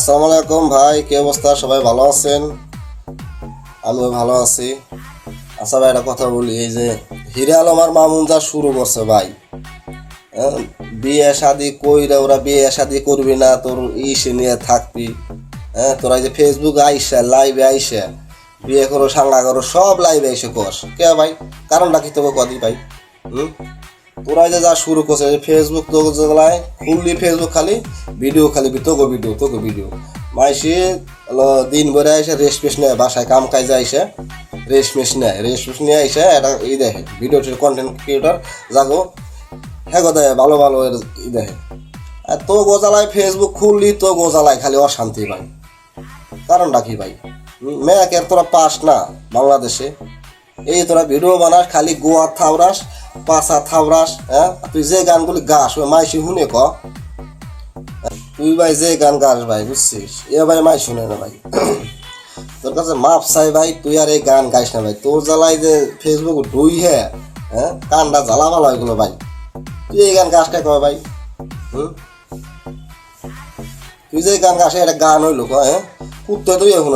আসসালামু আলাইকুম ভাই, কি অবস্থা? সবাই ভালো আছেন? আমিও ভালো আছি। আচ্ছা ভাই, একটা কথা বলি, এই যে হিরে আলম আর মামুন যা শুরু করছে ভাই, হ্যাঁ, বিয়ে শাদি কইরা ওরা বিয়ে শাদি করবি না, তোর ইসে নিয়ে থাকবি। হ্যাঁ, তোরা এই যে ফেসবুক আইসা লাইভে আইসা বিয়ে করো সাঙ্গা করো সব লাইভে এসে কস কে ভাই? কারণটা কি তোকে কদি ভাই? হুম, তোরা যে যা শুরু করছে ফেসবুক তো খুললি ফেসবুক খালি ভিডিও, খালি তোকে ভিডিও মাইসি দিন ভরে এসে রেস্ট পেশ নেয়, বাসায় কাম কাজে আইসে রেস্ট নিয়ে আইসে এটা ই দেখে ভিডিও কন্টেন্ট ক্রিয়েটর যাগো, হ্যাঁ গো দেয় ভালো ভালো ই দেখে। আর তো গোজালায় ফেসবুক খুললি তো গোজালায় খালি অশান্তি ভাই। কারণটা কি ভাই? মেয়াকের তোরা পাস না বাংলাদেশে, এই তোরা ভিডিও বানাস খালি গোয়া থাওরাস পাশা থাওরাস। হ্যাঁ, তুই যে গানগুলি গাস ওই মাইসি শুনে ক, তুই ভাই যে গান গাস ভাই বুঝছিস, এ ভাই মাই শুনে না ভাই। তোর কাছে মাপ চাই ভাই, তুই আর এই গান গাইস না ভাই। তোর জ্বালাই যে ফেসবুক ডুই হ্যাঁ, কানটা জ্বালা ভালো এগুলো ভাই। তুই এই গান গাছ কে কয় ভাই? হুম, তুই যে গান গাছ এটা গান হইলো হ্যাঁ, কুত্তে তুই এখন